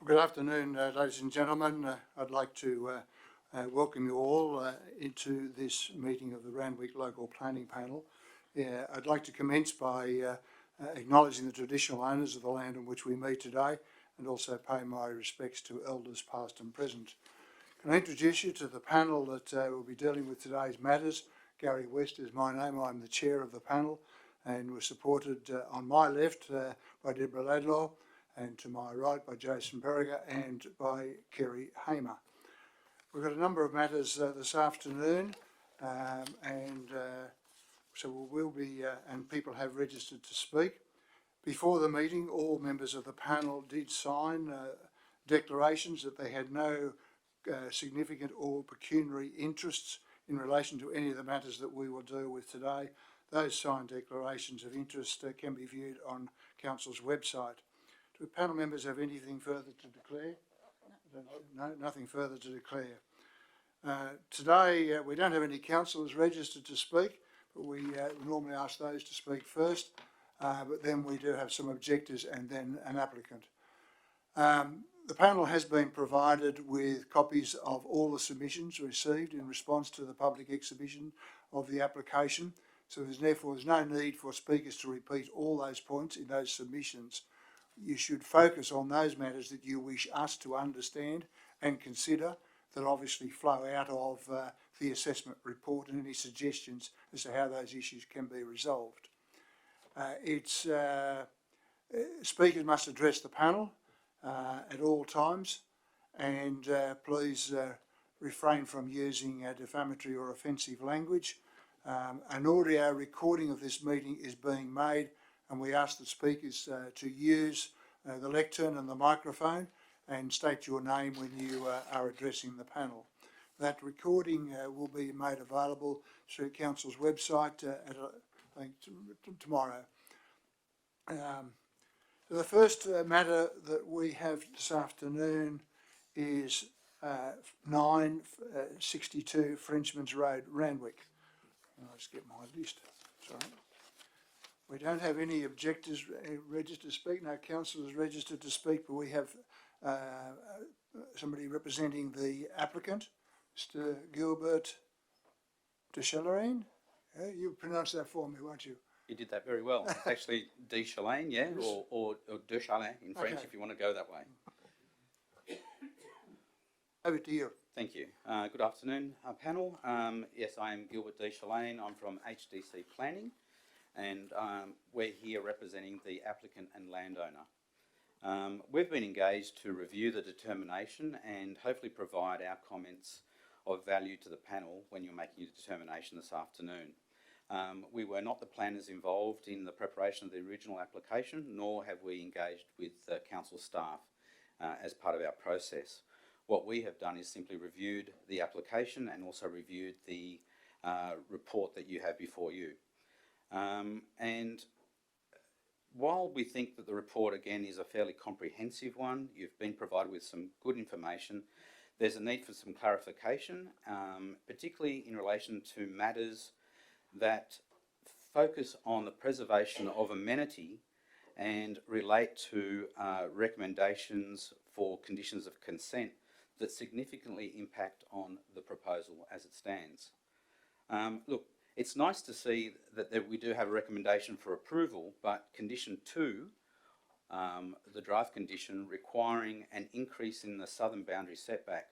Good afternoon, ladies and gentlemen. I'd like to welcome you all into this meeting of the Randwick Local Planning Panel. I'd like to commence by acknowledging the traditional owners of the land on which we meet today and also pay my respects to elders past and present. Can I introduce you to the panel that will be dealing with today's matters? Gary West is my name. I'm the chair of the panel, and we're supported on my left by Deborah Laidlaw, and to my right by Jason Berriger and by Kerry Hamer. We've got a number of matters this afternoon, so we'll be, and people have registered to speak. Before the meeting, all members of the panel did sign declarations that they had no significant or pecuniary interests in relation to any of the matters that we will deal with today. Those signed declarations of interest can be viewed on Council's website. Do panel members have anything further to declare? No, nothing further to declare. Today we don't have any councillors registered to speak, but we normally ask those to speak first, but then we do have some objectors and then an applicant. The panel has been provided with copies of all the submissions received in response to the public exhibition of the application, so there's no need for speakers to repeat all those points in those submissions. You should focus on those matters that you wish us to understand and consider that obviously flow out of the assessment report and any suggestions as to how those issues can be resolved. Speakers must address the panel at all times, and please refrain from using defamatory or offensive language. An audio recording of this meeting is being made, and we ask the speakers to use the lectern and the microphone and state your name when you are addressing the panel. That recording will be made available through Council's website I think tomorrow. The first matter that we have this afternoon is 962 Frenchman's Road, Randwick. I'll just get my list. Sorry. We don't have any objectors registered to speak, no councillors registered to speak, but we have somebody representing the applicant, Mr. Gilbert Deschalaine. You pronounce that for me, won't you? You did that very well. It's actually Deschalaine, yeah, or Deschalaine in French, okay, if you want to go that way. Over to you. Thank you. Good afternoon, panel. Yes, I am Gilbert Deschalaine. I'm from HDC Planning, and we're here representing the applicant and landowner. We've been engaged to review the determination and hopefully provide our comments of value to the panel when you're making your determination this afternoon. We were not the planners involved in the preparation of the original application, nor have we engaged with council staff as part of our process. What we have done is simply reviewed the application and also reviewed the report that you have before you. And while we think that the report again is a fairly comprehensive one, you've been provided with some good information, there's a need for some clarification, particularly in relation to matters that focus on the preservation of amenity and relate to recommendations for conditions of consent that significantly impact on the proposal as it stands. Look, it's nice to see that we do have a recommendation for approval, but condition 2, the draft condition requiring an increase in the southern boundary setback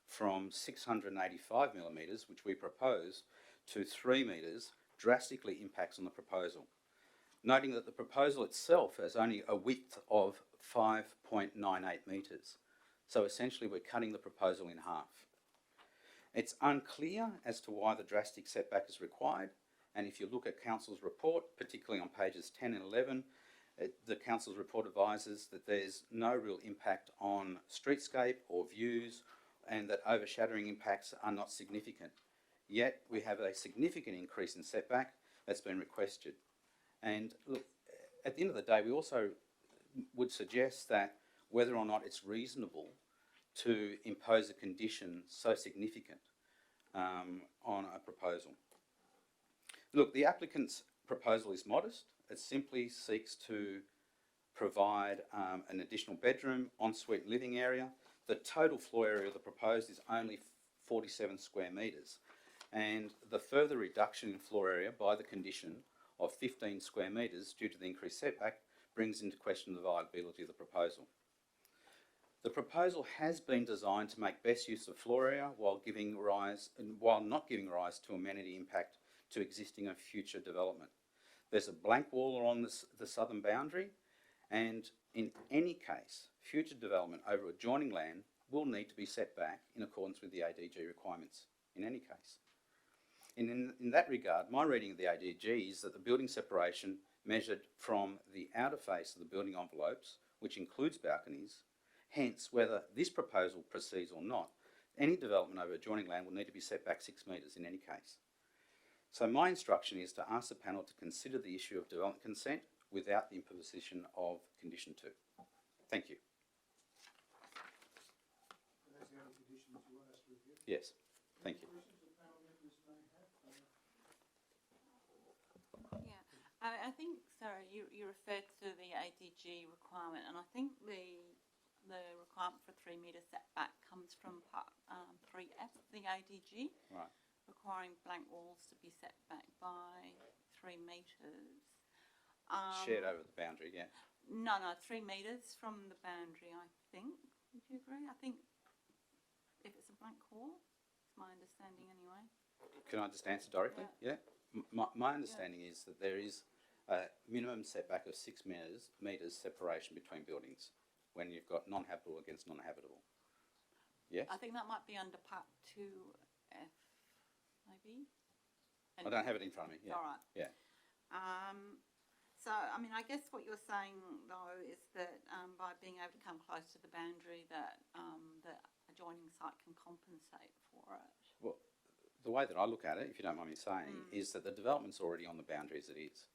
from 685 millimetres, which we propose, to 3 metres, drastically impacts on the proposal. Noting that the proposal itself has only a width of 5.98 metres. So essentially we're cutting the proposal in half. It's unclear as to why the drastic setback is required, and if you look at Council's report, particularly on pages 10 and 11, the Council's report advises that there's no real impact on streetscape or views, and that overshadowing impacts are not significant. Yet we have a significant increase in setback that's been requested. And look, at the end of the day, we also would suggest that whether or not it's reasonable to impose a condition so significant on a proposal. Look, the applicant's proposal is modest. It simply seeks to provide an additional bedroom, ensuite living area. The total floor area of the proposed is only 47 square metres, and the further reduction in floor area by the condition of 15 square metres due to the increased setback brings into question the viability of the proposal. The proposal has been designed to make best use of floor area while not giving rise to amenity impact to existing and future development. There's a blank wall along the southern boundary, and in any case, future development over adjoining land will need to be set back in accordance with the ADG requirements in any case. In that regard, my reading of the ADG is that the building separation measured from the outer face of the building envelopes, which includes balconies, hence whether this proposal proceeds or not, any development over adjoining land will need to be set back 6 metres in any case. So my instruction is to ask the panel to consider the issue of development consent without the imposition of condition 2. Thank you. That's the only conditions you want us to review? Yes, thank you. I think, sorry, you referred to the ADG requirement, and I think the requirement for 3 metre setback comes from part 3F of the ADG, Right. requiring blank walls to be set back by 3 metres. Shared over the boundary, yeah. No, 3 metres from the boundary, I think. Would you agree? I think if it's a blank wall, it's my understanding anyway. Can I just answer directly? Yeah. My understanding is that there is a minimum setback of 6 metres separation between buildings when you've got non-habitable against non-habitable. Yes? I think that might be under part 2F, maybe. I don't have it in front of me. Yeah. All right. Yeah. So, I mean, I guess what you're saying, though, is that by being able to come close to the boundary, that the adjoining site can compensate for it. Well, the way that I look at it, if you don't mind me saying, is that the development's already on the boundary as it is.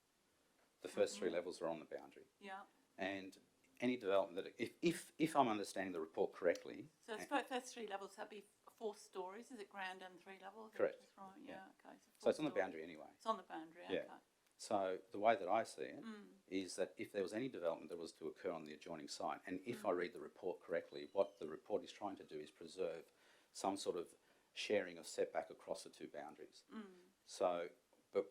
The first 3 levels are on the boundary. Yeah. And any development that, if I'm understanding the report correctly. So it's first 3 levels, that'd be 4 stories, is it ground and 3 levels? Correct. Right, yeah, okay. So it's on the boundary anyway. It's on the boundary, Yeah. okay. So the way that I see it is that if there was any development that was to occur on the adjoining site, and if I read the report correctly, what the report is trying to do is preserve some sort of sharing of setback across the 2 boundaries. So, but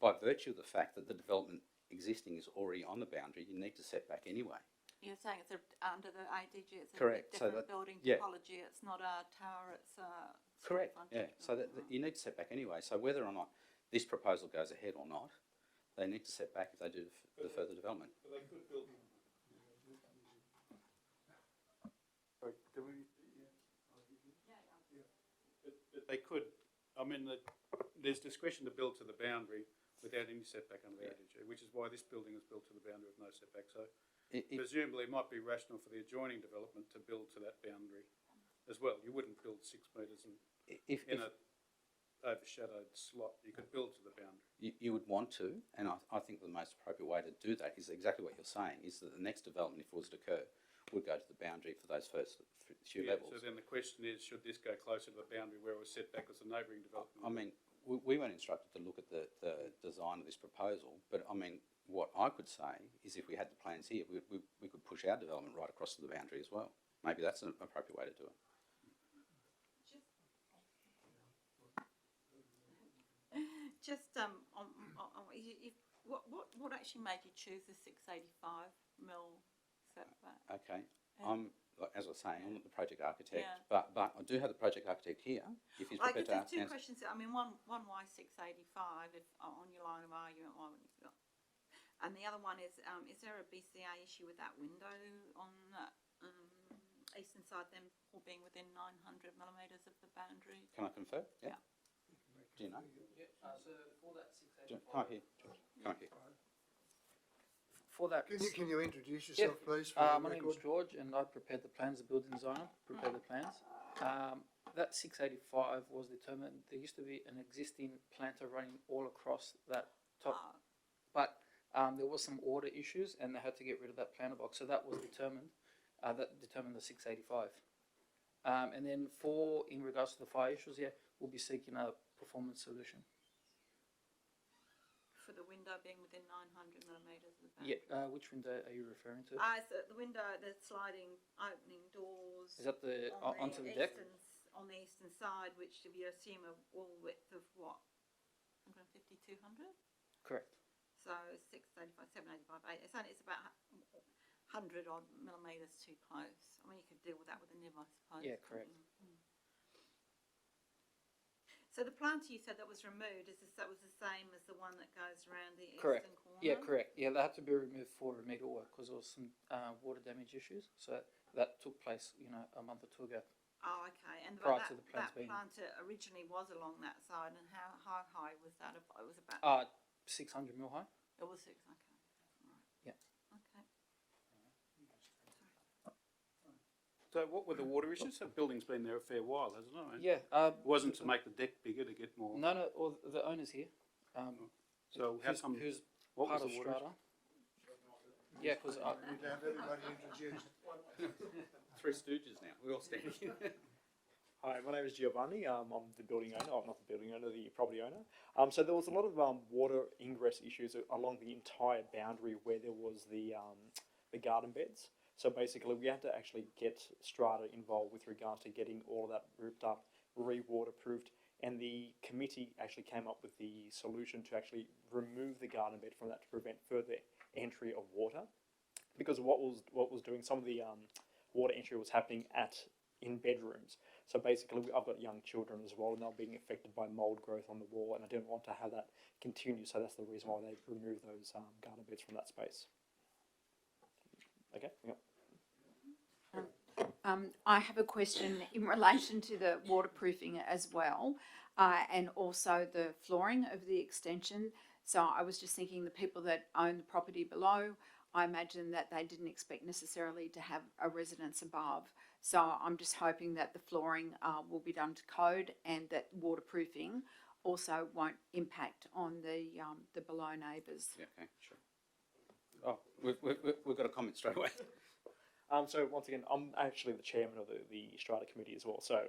by virtue of the fact that the development existing is already on the boundary, you need to set back anyway. You're saying it's under the ADG, it's Correct. a So different that, building yeah. topology, it's not a tower, it's a... Correct, frontage. yeah. So that you need to set back anyway. So whether or not this proposal goes ahead or not, they need to set back if they do the further development. But they could build. Sorry, do we? But they could. I mean, there's discretion to build to the boundary without any setback under the ADG, which is why this building is built to the boundary with no setback. So presumably, it might be rational for the adjoining development to build to that boundary as well. You wouldn't build 6 metres in a overshadowed slot. You could build to the boundary. You would want to, and I think the most appropriate way to do that is exactly what you're saying, is that the next development, if it was to occur, would go to the boundary for those first few levels. So then the question is, should this go closer to the boundary where it was set back as a neighbouring development? I mean, we weren't instructed to look at the design of this proposal, but I mean, what I could say is if we had the plans here, we could push our development right across to the boundary as well. Maybe that's an appropriate way to do it. Just what actually made you choose the 685 mil setback? Okay. Yeah. As I was saying, I'm not the project architect, Yeah. but I do have the project architect here. If he's I prepared guess to there's 2 answer. questions. I mean, one why 685? If on your line of argument, why wouldn't you? And the other one is there a BCA issue with that window on that eastern side, them all being within 900 millimetres of the boundary? Can I confirm? Yeah. Do you know? Yeah, so for that 685... Come up here, George. Come up here. For that... Can you introduce yourself, please? For the my name is record? George, and I prepared the plans, the building designer, prepared the plans. That 685 was determined, there used to be an existing planter running all across that top, but there was some order issues, and they had to get rid of that planter box, so that was determined, that determined the 685. And then in regards to the fire issues, yeah, we'll be seeking a performance solution. for the window being within 900 millimetres of the Yeah, which window are you referring to? So the window, the sliding opening doors. Is that the onto the deck? On the eastern side, which if you assume a wall width of what, 150, 200? Correct. So 685, 785, 8. It's about 100 odd millimetres too close. I mean, you could deal with that with a nib, I suppose. Yeah, correct. So the planter you said that was removed, that was the same as the one that goes around the Correct. eastern corner? Yeah, correct. Yeah, they had to be removed for remedial work because there was some water damage issues. So that took place, a month or two ago. Oh, okay. And Prior that, to the plants that being- planter originally was along that side, and how high was that? It was about. 600 mil high. It was 6. Okay. Right. Yeah. Okay. So what were the water issues? The building's been there a fair while, hasn't it? Yeah. It wasn't to make the deck bigger to get more. No. Or the owner's here. So how come? Who's What part was of the water? Strata? Yeah, because We'd have everybody introduced. Three Stooges now. We're all standing. Hi, my name is Giovanni. I'm the building owner. I'm not the building owner, the property owner. So there was a lot of water ingress issues along the entire boundary where there was the garden beds. So basically, we had to actually get Strata involved with regards to getting all of that ripped up, re-waterproofed, and the committee actually came up with the solution to actually remove the garden bed from that to prevent further entry of water. Because what was doing, some of the water entry was happening in bedrooms. So basically, I've got young children as well, and they're being affected by mold growth on the wall, and I didn't want to have that continue. So that's the reason why they removed those garden beds from that space. Okay. Yep. I have a question in relation to the waterproofing as well, and also the flooring of the extension. So I was just thinking the people that own the property below, I imagine that they didn't expect necessarily to have a residence above. So I'm just hoping that the flooring will be done to code and that waterproofing also won't impact on the below neighbours. Yeah, okay, sure. Oh, we've got a comment straight away. So once again, I'm actually the chairman of the Strata committee as well. So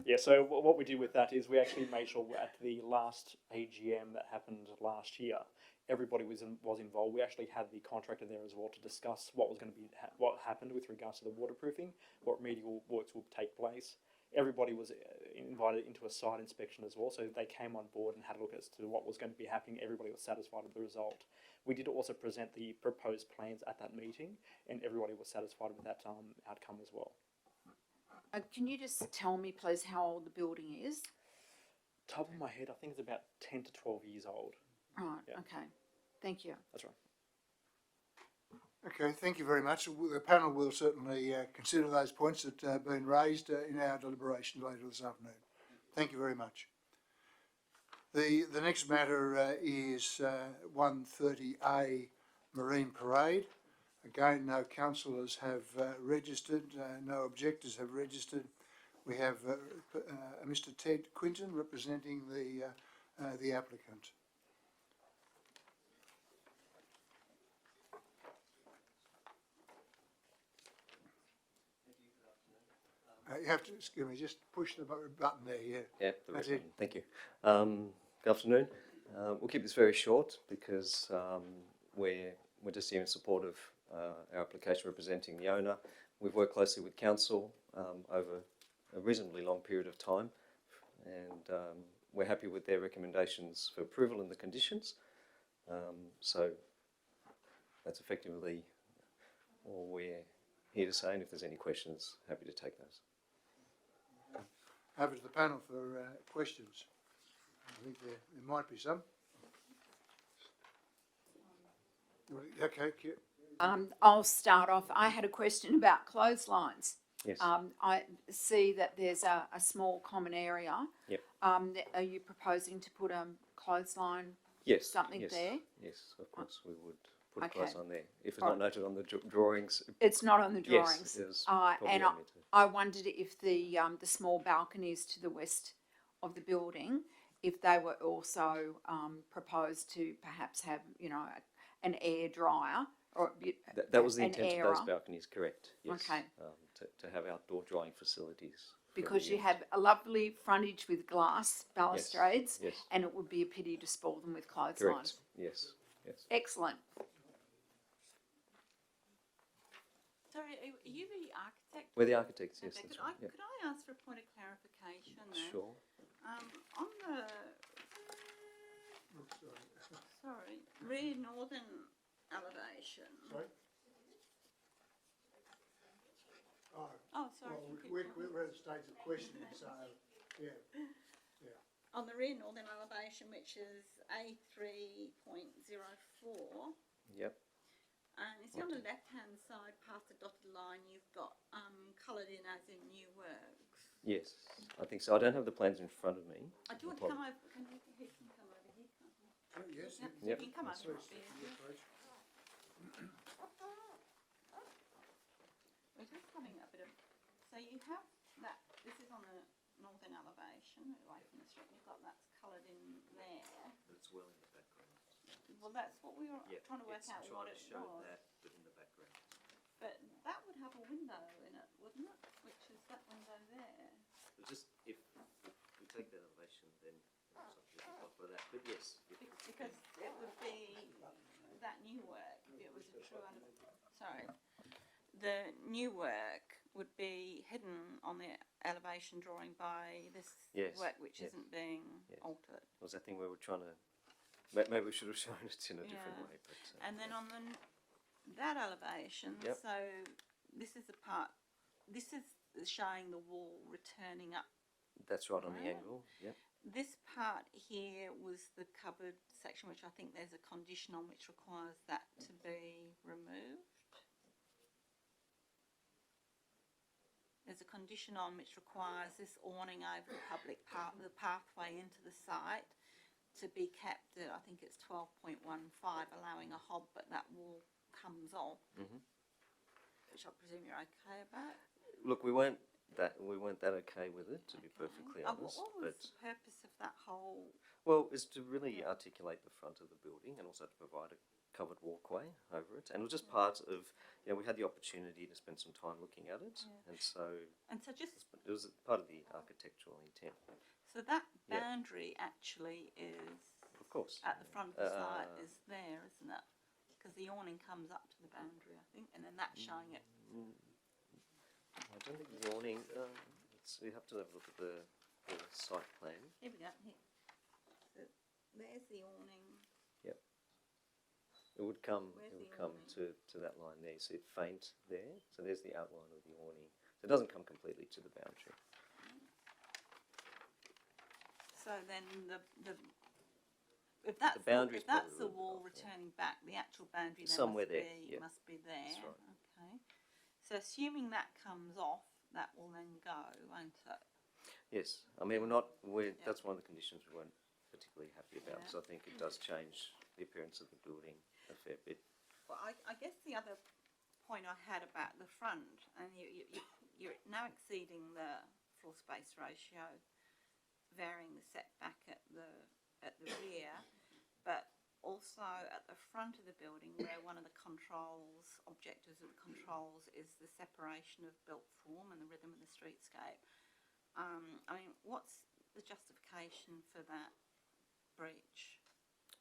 yeah, so what we did with that is we actually made sure at the last AGM that happened last year, everybody was involved. We actually had the contractor there as well to discuss what was going to be what happened with regards to the waterproofing, what remedial works would take place. Everybody was invited into a site inspection as well, so they came on board and had a look as to what was going to be happening. Everybody was satisfied with the result. We did also present the proposed plans at that meeting, and everybody was satisfied with that outcome as well. Can you just tell me, please, how old the building is? Top of my head, I think it's about 10 to 12 years old. Right, Yeah. okay. Thank you. That's right. Okay, thank you very much. The panel will certainly consider those points that have been raised in our deliberations later this afternoon. Thank you very much. The next matter is 130A Marine Parade. Again, no councillors have registered, no objectors have registered. We have Mr. Ted Quinton representing the applicant. You have to, excuse me, just push the button there, yeah. Yeah, That's it. thank you. Good afternoon. We'll keep this very short because we're just here in support of our application representing the owner. We've worked closely with council over a reasonably long period of time, and we're happy with their recommendations for approval and the conditions. So that's effectively all we're here to say, and if there's any questions, happy to take those. Over to the panel for questions. I think there might be some. Okay, I'll start off. I had a question about clotheslines. Yes. I see that there's a small common area. Yep. Are you proposing to put a clothesline? Yes. Something yes, there? Yes, of course we would put Okay. a close on there. If it's All not noted on the drawings, It's not on the drawings. yes, it was and probably on there too. I wondered if the small balconies to the west of the building, if they were also proposed to perhaps have, an air dryer or That was the an intent of airer. those balconies, correct? Yes. Okay. To have outdoor drying facilities. for because the you have a lovely frontage with glass balustrades, Yes. and it would be a pity to spoil them with clotheslines. Correct. Yes, yes. Excellent. Sorry, are you the architect? We're the architects, yes, Okay, that's could right. Yeah. could I ask for a point of clarification there? Sure. On the, sorry, rear northern elevation. Sorry? Oh, Oh, sorry. well, keep we're going. at the stage of questioning, so, yeah. On the rear northern elevation, which is A3.04, Yep. and it's on the left-hand side past the dotted line, you've got coloured in as in new works. Yes, I think so. I don't have the plans in front of me. Do you want to come over? He can come over here, can't he? Oh, yes. Yep, Yep. you can come over Please, here. yeah, please. We're just having a bit of, so you have that, this is on the northern elevation, away from the street, you've got that's coloured in there. It's well in the background. Well, that's what we were Yeah, trying to work it's out what trying to it show was. that, but in the background. But that would have a window in it, wouldn't it? Which is that window there. But just if we take that elevation, then it's not really blocked by that. But yes, Because it would be that new work, it was a true, sorry. The new work would be hidden on the elevation drawing by this Yes, work which yes, isn't being yes. altered. Was that thing where we're trying to... Maybe we should have shown it in a different Yeah. way. But, And then on that elevation, Yep. so this is the part, this is showing the wall returning up. that's right on the Right. angle. Yep. This part here was the cupboard section, which I think there's a condition on which requires that to be removed. There's a condition on which requires this awning over the public path, the pathway into the site, to be kept at, I think it's 12.15, allowing a hob, but that wall comes off, Mhm. which I presume you're okay about. Look, we weren't that okay with it, to be perfectly honest. What was But the purpose of that whole? well, is to really articulate the front of the building and also to provide a covered walkway over it. And it was just part of, we had the opportunity to spend some time looking at it, Yeah. and so And so just it was part of the architectural intent. so that Yeah. boundary actually is Of course. at the front of the site Uh, is there, isn't it? Because the awning comes up to the boundary, I think, and then that's showing it. I don't think the awning. We have to have a look at the site plan. Here we go. Here. So there's the awning. Yep. It would come. Where's it the would come awning? to that line there. So it faint there. So there's the outline of the awning. So it doesn't come completely to the boundary. So then the if that's boundary's if that's probably a the little bit wall off, yeah. returning back, the actual boundary then Somewhere must there, be yeah. must be there. That's right. Okay. So assuming that comes off, that will then go, won't it? Yes. I mean, we're not. Yeah. That's one of the conditions we weren't particularly happy about, Yeah. because I think it does change the appearance of the building a fair bit. Well, I guess the other point I had about the front, and you're now exceeding the floor space ratio, varying the setback at the rear, but also at the front of the building, where one of the objectives of the controls is the separation of built form and the rhythm of the streetscape. I mean, what's the justification for that breach?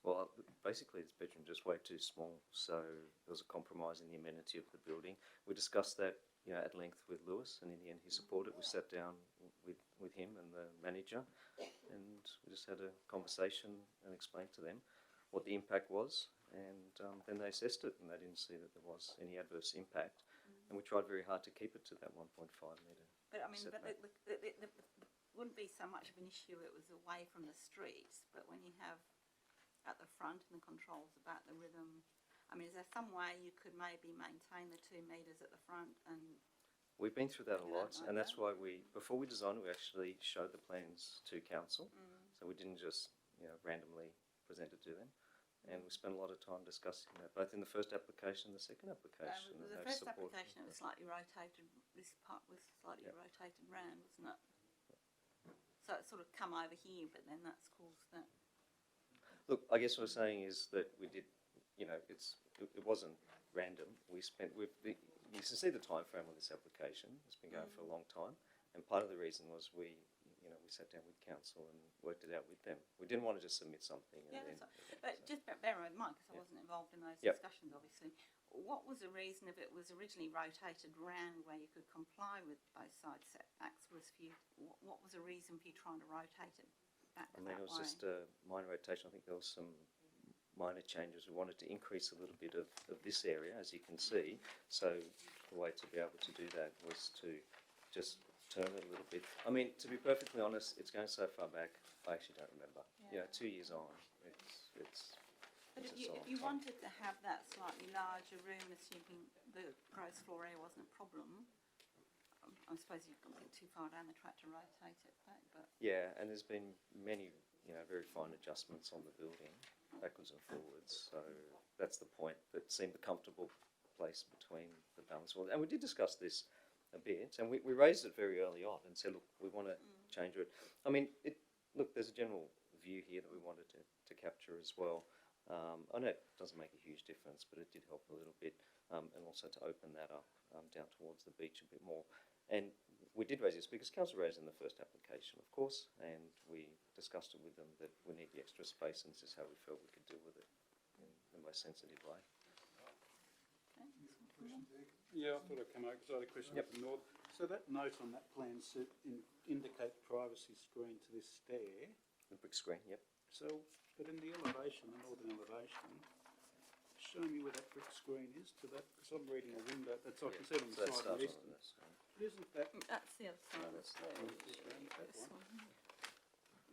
Well, basically, this bedroom just way too small, so there was a compromise in the amenity of the building. We discussed that, at length with Lewis, and in the end, he supported it. We sat down with him and the manager, and we just had a conversation and explained to them what the impact was, and then they assessed it, and they didn't see that there was any adverse impact. And we tried very hard to keep it to that 1.5 metre. But I mean, but setback. it wouldn't be so much of an issue it was away from the streets, but when you have at the front and the controls about the rhythm, I mean, is there some way you could maybe maintain the 2 metres at the front and? We've been through that a Yeah, lot, like and that's that. why before we designed it, we actually showed the plans to council. So we didn't just, randomly present it to them. And we spent a lot of time discussing that, both in the first application and the second application. and The they've first supported application, it was slightly rotated, this part was slightly Yeah. rotated round, wasn't it? So it's sort of come over here, but then that's caused that. Look, I guess what I'm saying is that we did, it wasn't random. You can see the time frame on this application. It's been going for a long time, and part of the reason was we you know, we sat down with council and worked it out with them. We didn't want to just submit something and Yeah, then. that's right. But just bear in mind, because I wasn't involved in those Yep. discussions, obviously, what was the reason if it was originally rotated round where you could comply with both side setbacks was for you, what was the reason for you trying to rotate it back I mean, that it was way? just a minor rotation. I think there was some minor changes. We wanted to increase a little bit of this area, as you can see. So the way to be able to do that was to just turn it a little bit. I mean, to be perfectly honest, it's going so far back, I actually don't remember. You know, 2 years on, it's But it's if a you, long if you time. wanted to have that slightly larger room, assuming the gross floor area wasn't a problem, I suppose you've got to get too far down the track to rotate it back, but. Yeah, and there's been many, you know, very fine adjustments on the building, backwards and forwards. So that's the point. That seemed a comfortable place between the balance. And we did discuss this a bit, and we raised it very early on and said, look, we want to change it. I mean, look, there's a general view here that we wanted to capture as well. I know it doesn't make a huge difference, but it did help a little bit, and also to open that up down towards the beach a bit more. And we did raise this because council raised in the first application, of course, and we discussed it with them that we need the extra space, and this is how we felt we could deal with it in the most sensitive way. Yeah, I thought I'd come over because I had a question Yep. up the north. So that note on that plan said indicate privacy screen to this stair. The brick screen, yep. So, but in the elevation, the northern elevation, show me where that brick screen is to that, because I'm reading a window, that's I can see it on So the that side of starts the on east. this. Isn't that, That's the other side. that's the of one. this one.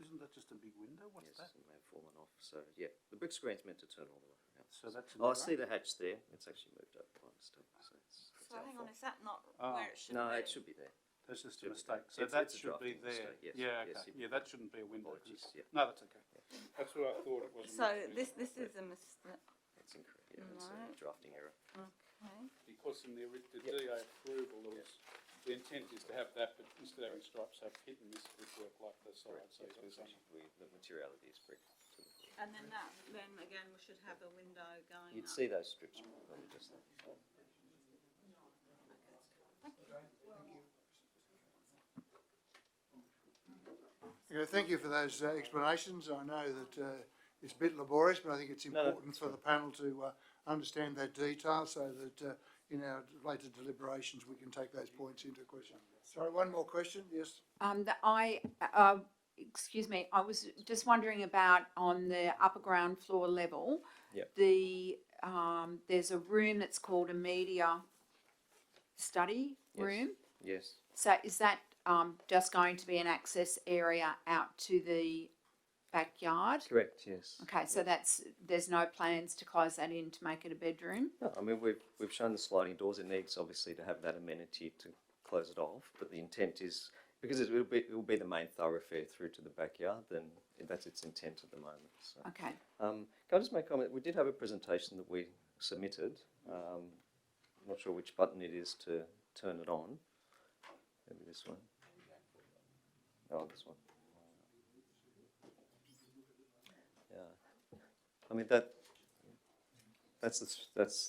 isn't that just a big window? What's Yes, that? it may have fallen off. So yeah, the brick screen's meant to turn all the way around. So that's. Oh, I see the hatch there. It's actually moved up by mistake. So it's So our hang on, fault. is that not Oh. where it should No, be? it should be there. That's just a Should be mistake. there. So It's- that it's a should be drafting there. mistake, yes, Yeah, yes, okay. it- Yeah, that shouldn't be a window. 'cause Apologies. Yeah, No, that's okay. That's what I thought it was. So this is a mistake. it's incorrect. Yeah, it's a Right. drafting error. Okay. Because in the Yep. DA approval, there was, the intent is to have that, but instead of having stripes, have hit and miss brickwork like the side. Correct. So Yes, it's because the materiality is brick. To the floor. And then again, we should have a window going You'd up. see those strips probably just there. Okay, thank you for those explanations. I know that it's a bit laborious, but I think it's No, no, important for the panel to understand that detail so that in our later deliberations we can take those points into question. Sorry, one more question, yes? Excuse me, I was just wondering about on the upper ground floor level. Yep. There's a room that's called a media study Yes. room. Yes. So is that just going to be an access area out to the backyard? Correct. Yes. Okay, so there's no plans to close that in to make it a bedroom? No, I mean we've shown the sliding doors. It needs obviously to have that amenity to close it off, but the intent is because it will be the main thoroughfare through to the backyard. Then that's its intent at the moment. So. Okay. Can I just make a comment? We did have a presentation that we submitted. I'm not sure which button it is to turn it on. Maybe this one. Oh, this one. Yeah. I mean that's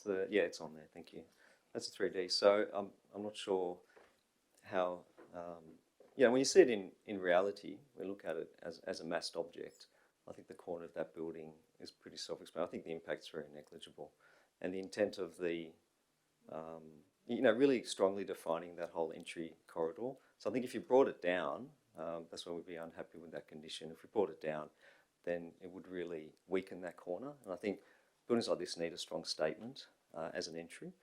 the yeah, it's on there. Thank you. That's a 3D. So I'm not sure how. When you see it in reality, we look at it as a massed object. I think the corner of that building is pretty self-explanatory. I think the impact's very negligible, and the intent of the, really strongly defining that whole entry corridor. So I think if you brought it down, that's why we'd be unhappy with that condition. If we brought it down, then it would really weaken that corner. And I think buildings like this need a strong statement as an entry.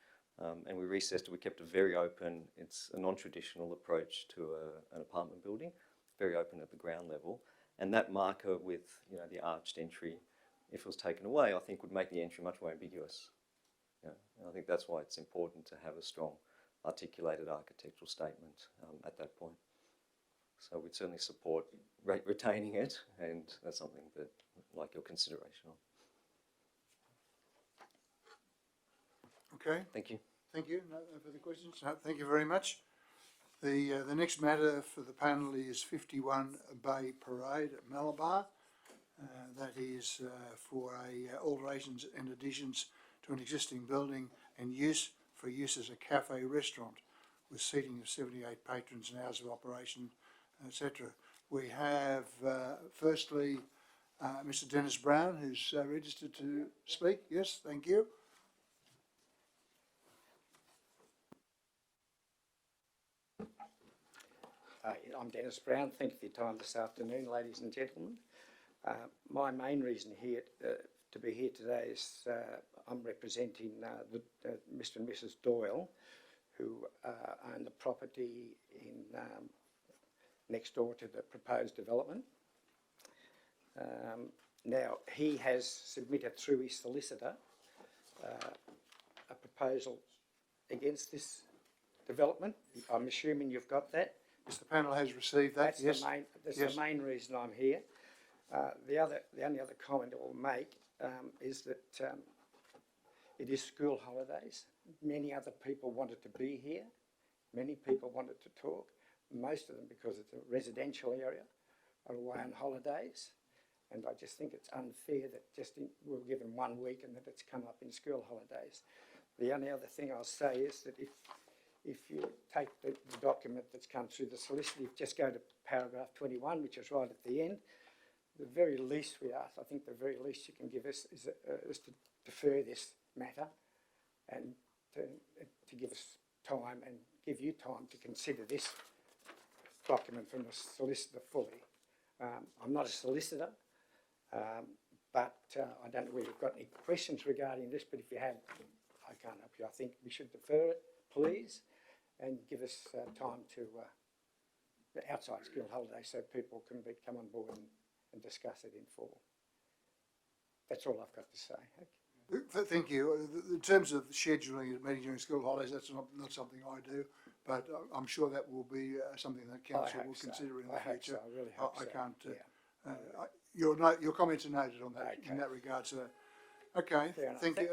And we recessed it. We kept it very open. It's a non-traditional approach to an apartment building, very open at the ground level. And that marker with the arched entry, if it was taken away, I think would make the entry much more ambiguous. And I think that's why it's important to have a strong articulated architectural statement at that point. So we'd certainly support retaining it, and that's something that I'd like your consideration on. Okay, Thank you. thank you. No further questions? No, thank you very much. The next matter for the panel is 51 Bay Parade at Malabar. That is for alterations and additions to an existing building and use as a cafe restaurant with seating of 78 patrons and hours of operation, etc. We have, firstly, Mr. Dennis Brown, who's registered to speak. Yes, thank you. I'm Dennis Brown. Thank you for your time this afternoon, ladies and gentlemen. My main reason here to be here today is I'm representing Mr. and Mrs. Doyle, who own the property in next door to the proposed development. Now, he has submitted through his solicitor a proposal against this development. I'm assuming you've got that. The panel has received that, yes. That's Yes. the main reason I'm here. The only other comment I will make is that it is school holidays. Many other people wanted to be here. Many people wanted to talk. Most of them, because it's a residential area, are away on holidays. And I just think it's unfair that we're given 1 week and that it's come up in school holidays. The only other thing I'll say is that if you take the document that's come through the solicitor, you just go to paragraph 21, which is right at the end, the very least we ask, I think the very least you can give us is to defer this matter and to give us time and give you time to consider this document from the solicitor fully. I'm not a solicitor, but I don't know whether you've got any questions regarding this, but if you have, I can't help you. I think we should defer it, please, and give us time to the outside school holiday so people can come on board and discuss it in full. That's all I've got to say. Okay. Thank you. In terms of scheduling a meeting during school holidays, that's not something I do, but I'm sure that will be something that council will consider in the future. I really hope so. I can't. Yeah. Your comments are noted on that in that regard. So, okay. Thank you.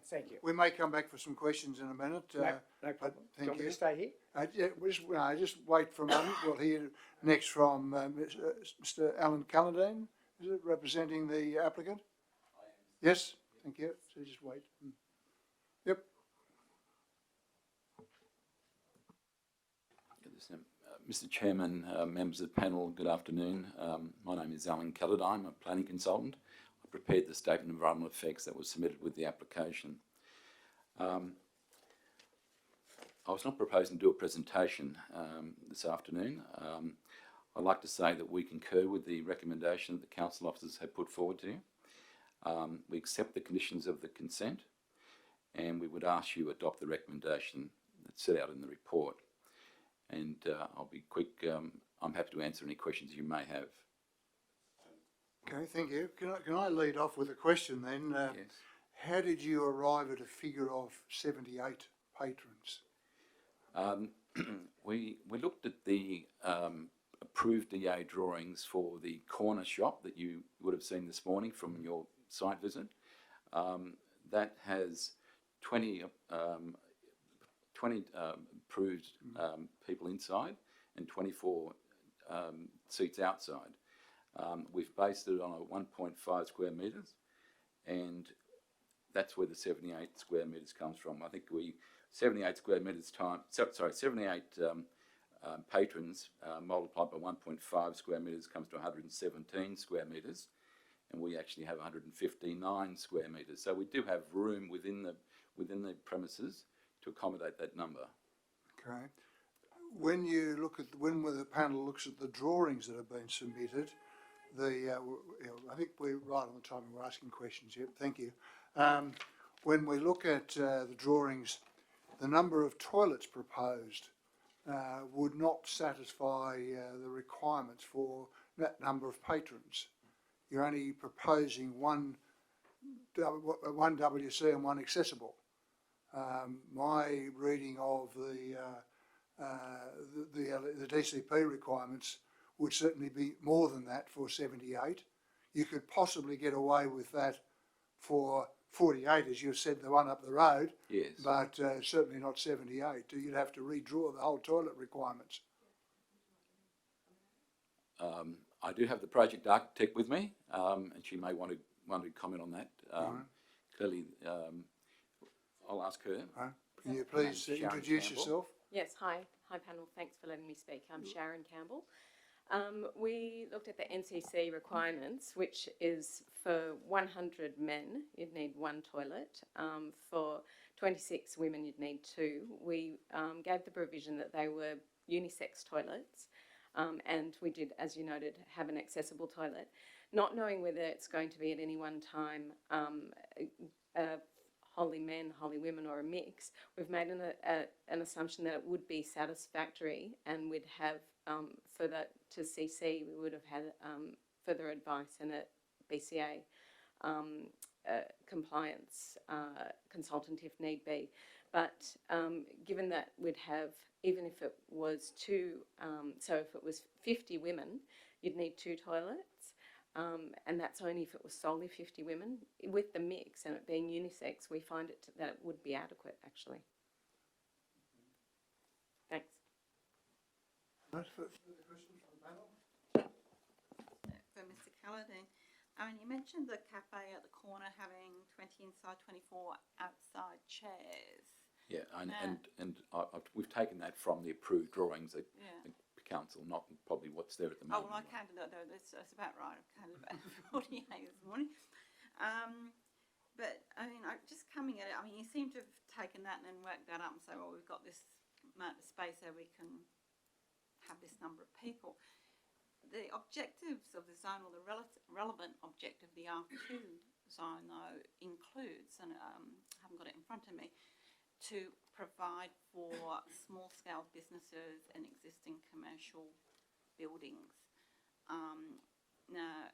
Thank you. We may come back for some questions in a minute. No problem. Thank Do you want me you. to stay here? Yeah, just wait for a moment. We'll hear next from Mr. Alan Calladine, is it, representing the applicant? Yes, thank you. So just wait. Yep. Mr. Chairman, members of the panel, good afternoon. My name is Alan Calladine. I'm a planning consultant. I prepared the statement of environmental effects that was submitted with the application. I was not proposing to do a presentation this afternoon. I'd like to say that we concur with the recommendation that the council officers have put forward to you. We accept the conditions of the consent, and we would ask you to adopt the recommendation that's set out in the report. And I'll be quick. I'm happy to answer any questions you may have. Okay, thank you. Can I lead off with a question then? Yes. How did you arrive at a figure of 78 patrons? We looked at the approved DA drawings for the corner shop that you would have seen this morning from your site visit. That has 20 approved people inside and 24 seats outside. We've based it on a 1.5 square metres, and that's where the 78 square metres comes from. I think 78 square metres times, 78 patrons multiplied by 1.5 square metres comes to 117 square metres, and we actually have 159 square metres. So we do have room within the premises to accommodate that number. Okay. When you look at when the panel looks at the drawings that have been submitted, I think we're right on the time we're asking questions. Yep, thank you. When we look at the drawings, the number of toilets proposed would not satisfy the requirements for that number of patrons. You're only proposing one WC and one accessible. My reading of the DCP requirements would certainly be more than that for 78. You could possibly get away with that for 48, as you said, the one up the road. Yes. But certainly not 78. You'd have to redraw the whole toilet requirements. I do have the project architect with me, and she may want to comment on that. Clearly, I'll ask her. Can you please introduce yourself? Yes, hi panel, thanks for letting me speak. I'm Sharon Campbell. We looked at the NCC requirements, which is for 100 men, you'd need 1 toilet. For 26 women, you'd need 2. We gave the provision that they were unisex toilets, and we did, as you noted, have an accessible toilet. Not knowing whether it's going to be at any one time wholly men, wholly women, or a mix, we've made an assumption that it would be satisfactory, and we'd have further to CC, we would have had further advice and a BCA compliance consultant if need be. But given that we'd have, even if it was so if it was 50 women, you'd need 2 toilets. And that's only if it was solely 50 women. With the mix and it being unisex, we find that it would be adequate, actually. Thanks. Right, further questions from the panel? For Mr. Callahan, I mean, you mentioned the cafe at the corner having 20 inside, 24 outside chairs. Yeah, we've taken that from the approved drawings at the council, not probably what's there at the moment. Oh, well, I counted that, though, that's about right. I counted about 48 this morning. But, I mean, just coming at it, I mean, you seem to have taken that and then worked that up and say, well, we've got this amount of space there, we can have this number of people. The objectives of the zone, or the relevant objective of the R2 zone, though, includes, and I haven't got it in front of me, to provide for small-scale businesses and existing commercial buildings. Now,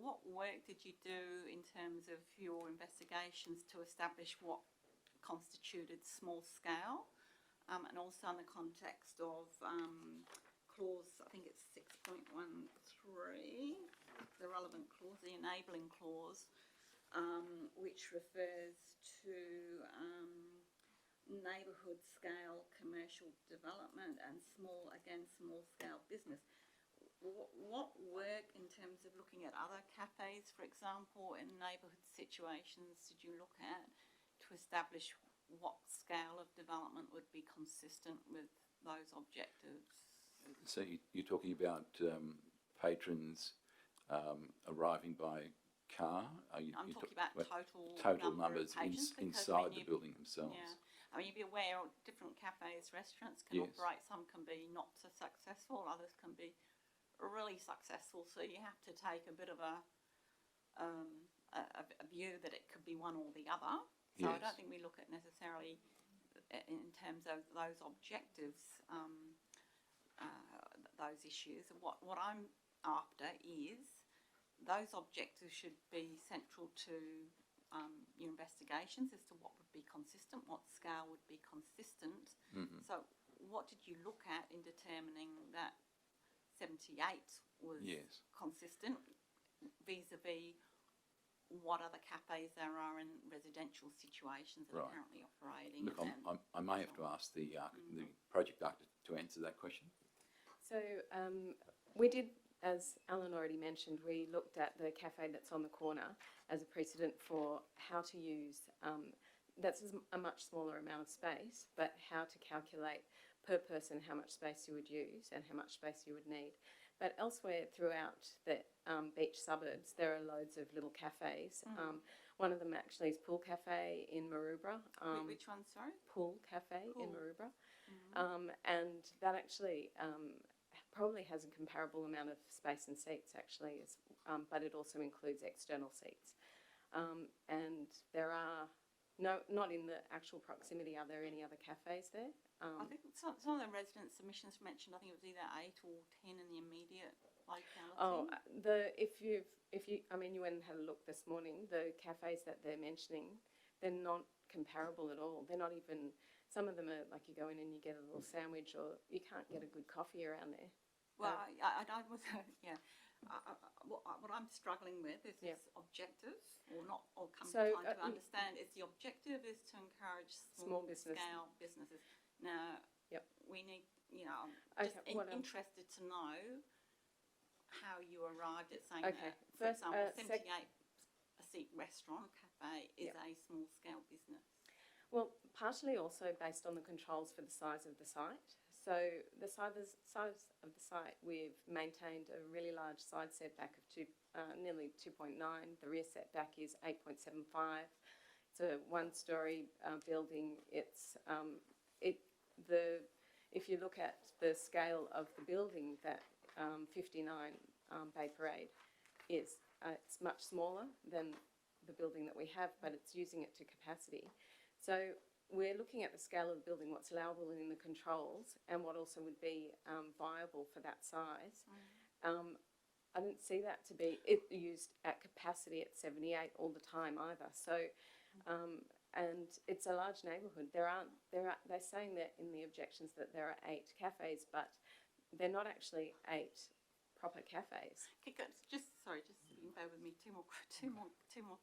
what work did you do in terms of your investigations to establish what constituted small scale, and also in the context of clause, I think it's 6.13, the relevant clause, the enabling clause, which refers to neighbourhood scale commercial development and small scale business. What work in terms of looking at other cafes, for example, in neighbourhood situations did you look at to establish what scale of development would be consistent with those objectives? So you're talking about patrons arriving by car? I'm talking about total numbers of patrons, inside the building themselves. Yeah, I mean, you'd be aware different cafes, restaurants can operate. Some can be not so successful, others can be really successful. So you have to take a bit of a view that it could be one or the other. So I don't think we look at necessarily in terms of those objectives, those issues. What I'm after is those objectives should be central to your investigations as to what would be consistent, what scale would be consistent. Mm-hmm. So what did you look at in determining that 78 was consistent vis-a-vis what other cafes there are in residential situations that are currently operating? Look, I may have to ask the project architect to answer that question. So we did, as Alan already mentioned, we looked at the cafe that's on the corner as a precedent for how to use, that's a much smaller amount of space, but how to calculate per person how much space you would use and how much space you would need. But elsewhere throughout the beach suburbs, there are loads of little cafes. One of them actually is Pool Cafe in Maroubra. Which one, sorry? Pool Cafe in Maroubra. And that actually probably has a comparable amount of space and seats actually, but it also includes external seats. And there are, not in the actual proximity, are there any other cafes there? I think some of the resident submissions mentioned, I think it was either 8 or 10 in the immediate locality. Oh, if you, I mean, you went and had a look this morning, the cafes that they're mentioning, they're not comparable at all. They're not even, some of them are like you go in and you get a little sandwich, or you can't get a good coffee around there. Well, I was, what I'm struggling with is this objective, or trying to understand is the objective is to encourage small scale businesses. Now, we need, I'm just interested to know how you arrived at saying that, for example, 78 a seat restaurant, cafe is a small scale business. Well, partially also based on the controls for the size of the site. So the size of the site, we've maintained a really large side setback of nearly 2.9. The rear setback is 8.75. It's a one-storey building. If you look at the scale of the building that 59 Bay Parade is, it's much smaller than the building that we have, but it's using it to capacity. So we're looking at the scale of the building, what's allowable in the controls, and what also would be viable for that size. I didn't see that to be used at capacity at 78 all the time either. So, and it's a large neighbourhood. They're saying that in the objections that there are 8 cafes, but they're not actually 8 proper cafes. Okay, good. Just you can bear with me. Two more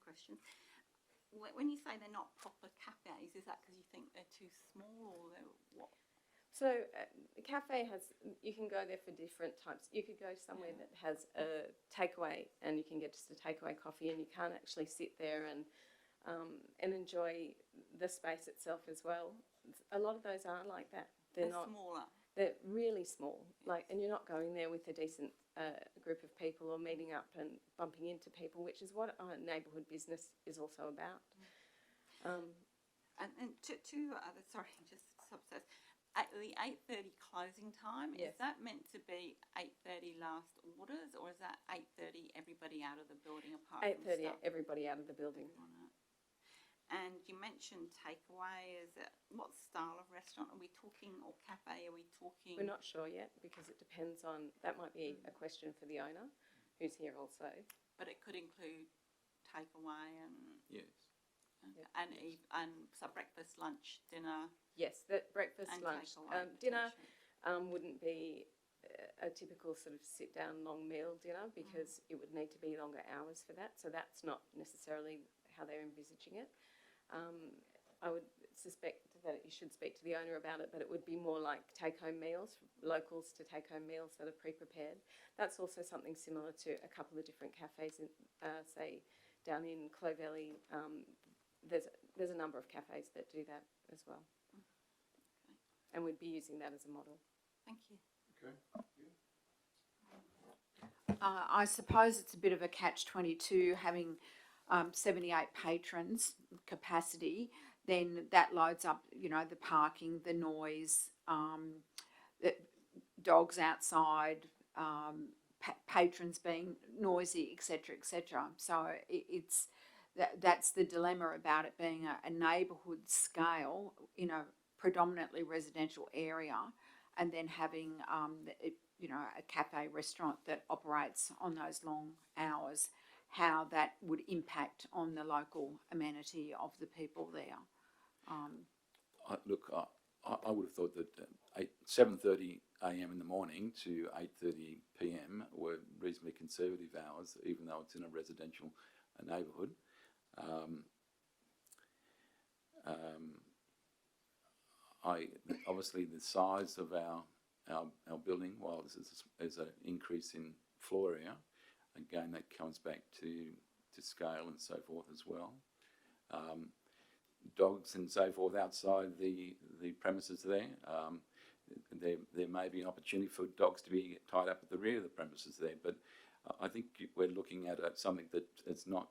questions. When you say they're not proper cafes, is that because you think they're too small, or they're what? So the cafe you can go there for different types. You could go somewhere that has a takeaway, and you can get just a takeaway coffee, and you can't actually sit there and enjoy the space itself as well. A lot of those are like that. They're not smaller. They're really small, and you're not going there with a decent group of people or meeting up and bumping into people, which is what a neighbourhood business is also about. And two other, sorry, just subsets. At the 8:30 closing time, Yes. is that meant to be 8:30 last orders, or is that 8:30 everybody out of the building apart from 8:30, staff? everybody out of the building. And you mentioned takeaway. Is it, what style of restaurant are we talking, or cafe are we talking? We're not sure yet, because it depends on, that might be a question for the owner, who's here also. But it could include takeaway and Yes. and so breakfast, lunch, dinner, Yes, that breakfast, and lunch, takeaway. dinner potentially. wouldn't be a typical sort of sit-down long meal dinner, because it would need to be longer hours for that. So that's not necessarily how they're envisaging it. I would suspect that you should speak to the owner about it, but it would be more like take-home meals, locals to take-home meals that are pre-prepared. That's also something similar to a couple of different cafes, say down in Clovelly. There's a number of cafes that do that as well. Okay. And we'd be using that as a model. Thank you. Okay. I suppose it's a bit of a catch-22 having 78 patrons capacity. Then that loads up, the parking, the noise, the dogs outside, patrons being noisy, etc., etc. So that's the dilemma about it being a neighbourhood scale in a predominantly residential area, and then having a cafe restaurant that operates on those long hours, how that would impact on the local amenity of the people there. I would have thought that 7:30 a.m. in the morning to 8:30 p.m. were reasonably conservative hours, even though it's in a residential neighbourhood. Obviously the size of our building, while there's an increase in floor area, again that comes back to scale and so forth as well. Dogs and so forth outside the premises there. There may be an opportunity for dogs to be tied up at the rear of the premises there, but I think we're looking at something that is not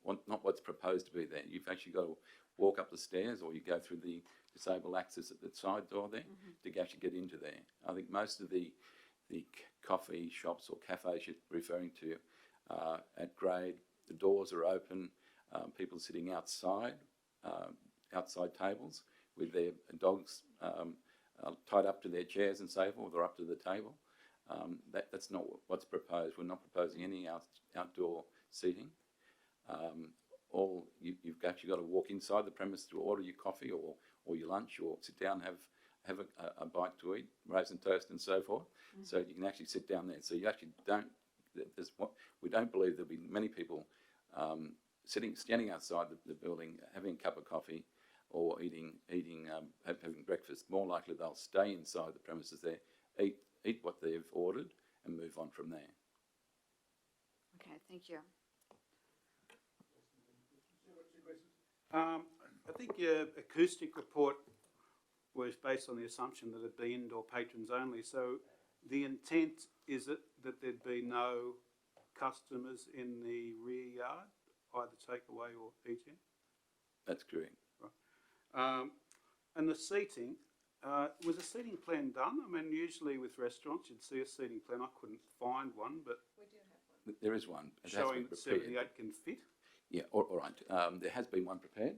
what's proposed to be there. You've actually got to walk up the stairs, or you go through the disabled access at the side door there to actually get into there. I think most of the coffee shops or cafes you're referring to at grade, the doors are open, people are sitting outside tables with their dogs tied up to their chairs and so forth, or up to the table. That's not what's proposed. We're not proposing any outdoor seating. You've actually got to walk inside the premise to order your coffee or your lunch, or sit down and have a bite to eat, raisin toast and so forth. So you can actually sit down there. So you actually we don't believe there'll be many people standing outside the building, having a cup of coffee or having breakfast. More likely they'll stay inside the premises there, eat what they've ordered and move on from there. Okay, thank you. I think your acoustic report was based on the assumption that it'd be indoor patrons only. So the intent is it that there'd be no customers in the rear yard, either takeaway or eating? That's correct. And the seating, was a seating plan done? I mean, usually with restaurants, you'd see a seating plan. I couldn't find one, but We do have one. There is one. It has showing been that prepared. 78 can fit. Yeah, all right. There has been one prepared.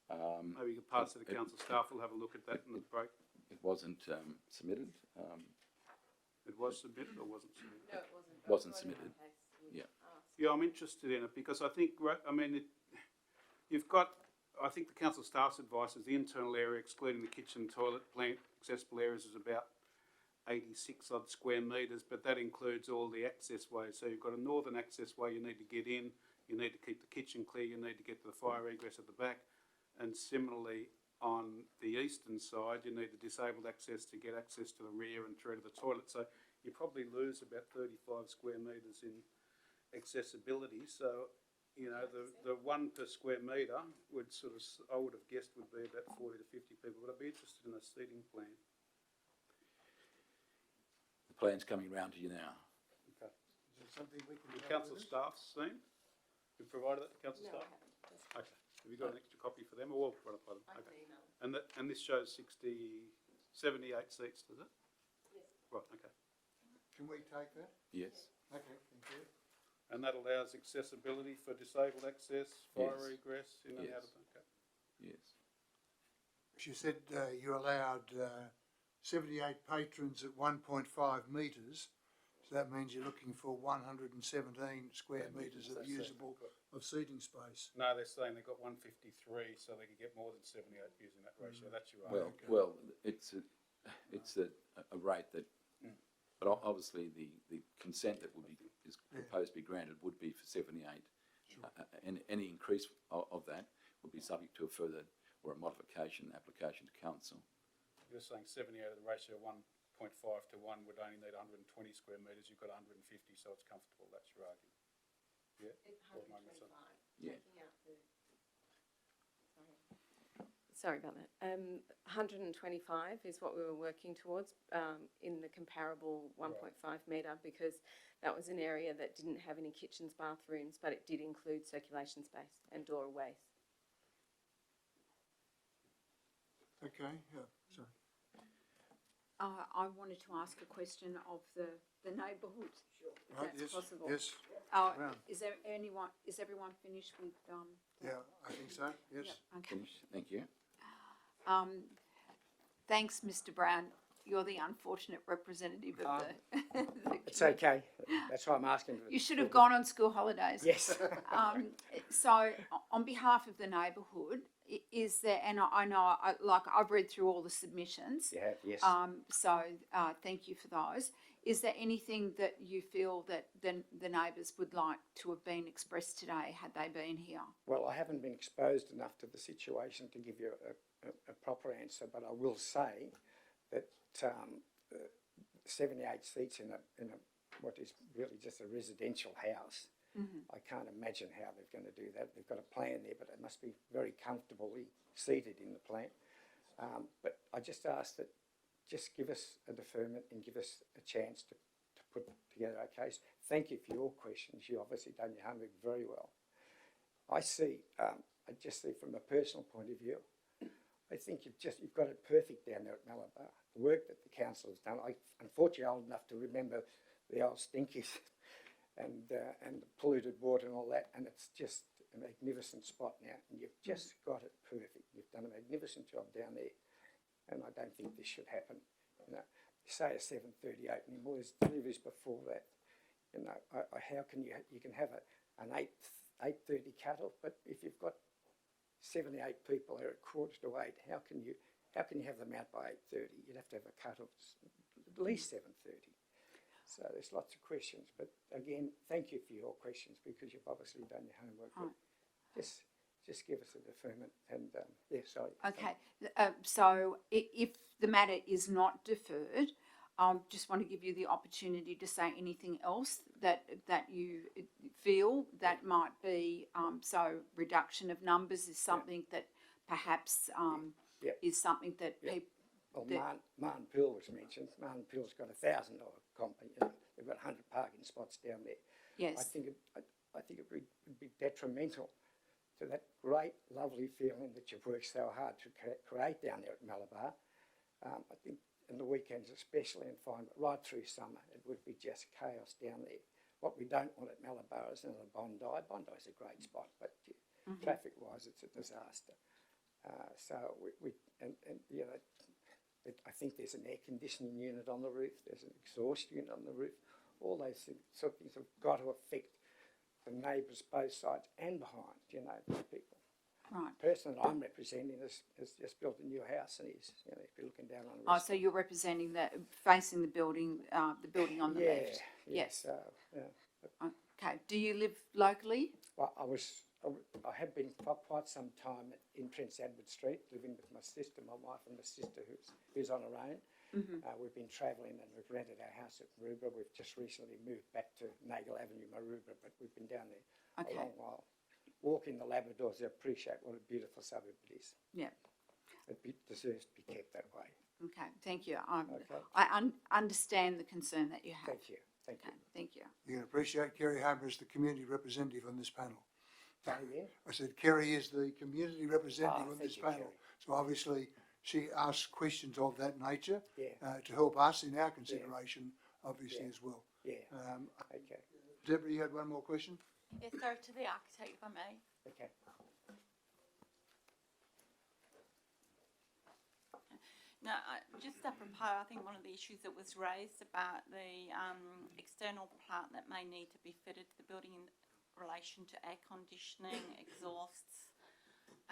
Maybe you could pass to the council staff. We'll have a look at that in the break. It wasn't submitted. It was submitted or wasn't submitted? No, it wasn't. but Wasn't we've got it in submitted. case you Yeah. ask. Yeah, I'm interested in it because I think, you've got, I think the council staff's advice is the internal area, excluding the kitchen, toilet, plant, accessible areas, is about 86 odd square metres, but that includes all the access ways. So you've got a northern access way you need to get in, you need to keep the kitchen clear, you need to get to the fire egress at the back, and similarly on the eastern side you need the disabled access to get access to the rear and through to the toilet. So you probably lose about 35 square metres in accessibility. So, you know, the one per square metre would sort of, I would have guessed would be about 40 to 50 people, but I'd be interested in a seating plan. The plan's coming round to you now. Okay. Is it something we can? The council staff seen? You've provided that to council No, I staff? haven't. Just, Okay. Have you got an extra copy for them, or we'll run it by them? I can Okay. email it. And this shows 78 seats, does it? Yes. Right, okay. Can we take that? Yes. Okay, thank you. And that allows accessibility for disabled access, fire Yes. egress, in and out Yes. of, okay. Yes. You said you allowed 78 patrons at 1.5 metres, so that means you're looking for 117 square metres of usable, of seating space. No, they're saying they've got 153, so they could get more than 78 using that ratio. That's your Well, argument. well, it's a rate that, but obviously the consent that would be is proposed to be granted would be for 78. And any increase of that would be subject to a further or a modification application to council. You're saying 78 of the ratio 1.5 to 1 would only need 120 square metres. You've got 150, so it's comfortable. That's your argument. Yeah. It's Or am I missing? 125, Yeah. taking out the, sorry about that. 125 is what we were working towards in the comparable 1.5 metre, because that was an area that didn't have any kitchens, bathrooms, but it did include circulation space and doorways. Okay, yeah, sorry. I wanted to ask a question of the neighbourhood, if Right, that's yes, possible. yes, Oh, is everyone finished with, yeah, I think so, yes. yep, okay. Finished. Thank you. Thanks, Mr. Brown. You're the unfortunate representative of the It's okay. That's why I'm asking. You should have gone on school holidays. Yes. So, on behalf of the neighbourhood, is there, and I know, I've read through all the submissions. You have, yes. So, thank you for those. Is there anything that you feel that the neighbours would like to have been expressed today had they been here? Well, I haven't been exposed enough to the situation to give you a proper answer, but I will say that 78 seats in a what is really just a residential house. I can't imagine how they're going to do that. They've got a plan there, but it must be very comfortably seated in the plan. But I just ask that just give us a deferment and give us a chance to put together our case. Thank you for your questions. You obviously done your homework very well. I just see from a personal point of view, I think you've got it perfect down there at Malabar. The work that the council has done. I'm unfortunately old enough to remember the old stinkies and the polluted water and all that, and it's just a magnificent spot now, and you've just got it perfect. You've done a magnificent job down there, and I don't think this should happen. You know, you say a 7:30 opening, well, there's deliveries before that. You know, how can you can have an 8:30 cut-off, but if you've got 78 people there at 7:45, how can you have them out by 8:30? You'd have to have a cut-off at least 7:30. So there's lots of questions, but again, thank you for your questions because you've obviously done your homework. But just give us a deferment and yeah, sorry. Okay, so if the matter is not deferred, I just want to give you the opportunity to say anything else that you feel that might be, so reduction of numbers is something that perhaps is something that Well, The- Martin Pool was mentioned. Martin Pool's got $1,000 they've got 100 parking spots down there. Yes. I think it would be detrimental to that great, lovely feeling that you've worked so hard to create down there at Malabar. I think in the weekends especially, and fine, but right through summer, it would be just chaos down there. What we don't want at Malabar is another Bondi. Bondi's a great spot, but traffic-wise, it's a disaster. So I think there's an air conditioning unit on the roof, there's an exhaust unit on the roof. All those sort of things have got to affect the neighbours both sides and behind, the people. Right. The person that I'm representing has just built a new house and he's looking down on the Oh, rest. so you're representing facing the building on the left? Yes. Okay. Do you live locally? Well, I have been for quite some time in Prince Edward Street, living with my sister, my wife and my sister who's on her own. We've been travelling and we've rented our house at Maroubra. We've just recently moved back to Nagle Avenue, Maroubra, but we've been down there a long while. Walking the Labradors, I appreciate what a beautiful suburb it is. Yeah. It deserves to be kept that way. Okay. Thank you. Okay. I understand the concern that you have. Thank you. Thank you. Okay. Thank you. You can appreciate Kerry Harper as the community representative on this panel. Say again? I said Kerry is the community representative on thank this you, panel. Kerry. So obviously she asks questions of that nature Yeah. to help us in our consideration, obviously, as well. Yeah. Okay. Deborah, you had one more question? Yes, sir, to the architect, if I may. Okay. Now, just apropos, I think one of the issues that was raised about the external plant that may need to be fitted to the building in relation to air conditioning, exhausts,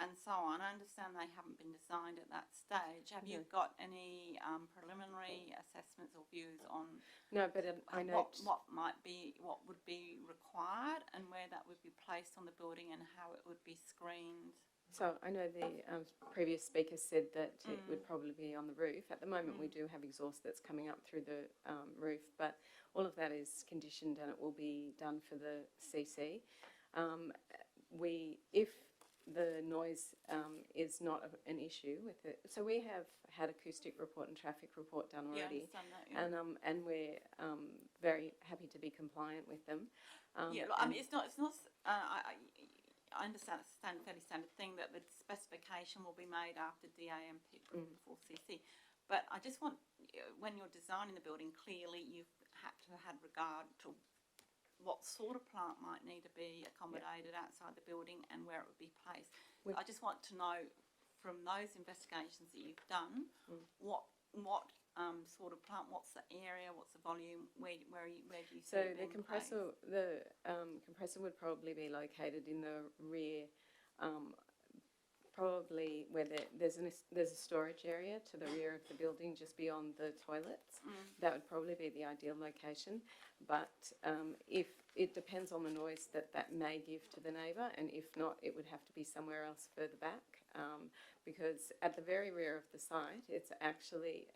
and so on. I understand they haven't been designed at that stage. Have you got any preliminary assessments or views on No, but I know what would be required and where that would be placed on the building and how it would be screened? So I know the previous speaker said that it would probably be on the roof. At the moment, we do have exhaust that's coming up through the roof, but all of that is conditioned and it will be done for the CC. If the noise is not an issue with it, so we have had acoustic report and traffic report done already, Yeah, I understand that, yeah. and we're very happy to be compliant with them. I mean, it's not. I understand it's a fairly standard thing that the specification will be made after DAM before CC. But I just want, when you're designing the building, clearly you've had to have regard to what sort of plant might need to be accommodated outside the building and where it would be placed. I just want to know from those investigations that you've done, what sort of plant, what's the area, what's the volume, where do you see So it the being compressor, compressor would probably be located in the rear, probably where there's a storage area to the rear of the building, just beyond the toilets. That would probably be the ideal location. But if it depends on the noise that may give to the neighbour, and if not, it would have to be somewhere else further back, because at the very rear of the site, it's actually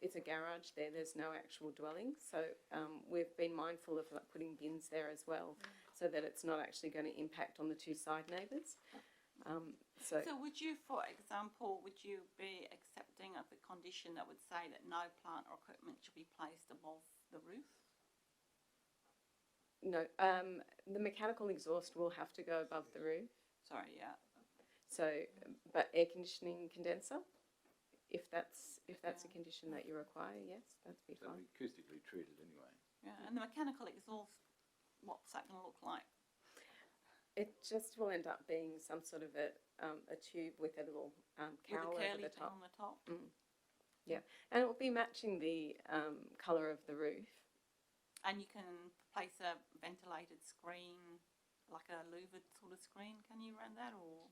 it's a garage there. There's no actual dwelling, so we've been mindful of putting bins there as well, so that it's not actually going to impact on the two side neighbours. So would you, for example, be accepting of the condition that would say that no plant or equipment should be placed above the roof? No, the mechanical exhaust will have to go above the roof. Sorry, yeah. So, but air conditioning condenser, if that's a condition that you require, yes, that'd be So fine. acoustically treated anyway. Yeah, and the mechanical exhaust, what's that going to look like? It just will end up being some sort of a tube with a little cowl With a over curly the top. on the top? Yeah, and it will be matching the colour of the roof. And you can place a ventilated screen, like a louvered sort of screen. Can you run that, or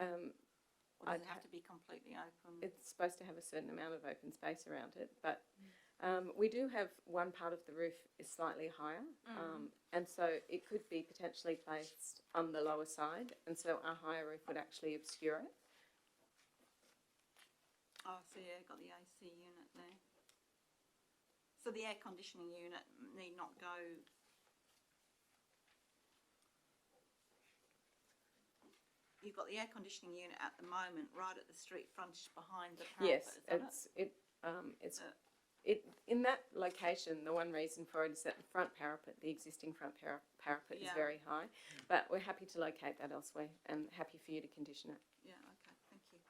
does it have to be completely open? It's supposed to have a certain amount of open space around it, but we do have one part of the roof is slightly higher, and so it could be potentially placed on the lower side, and so a higher roof would actually obscure it. Oh, so yeah, got the AC unit there. So the air conditioning unit need not go. you've got the air conditioning unit at the moment right at the street frontage behind the parapet, Yes, is that it? In that location, the one reason for it is that the front parapet, the existing front parapet is Yeah. very high, but we're happy to locate that elsewhere and happy for you to condition it. Yeah, okay, thank you.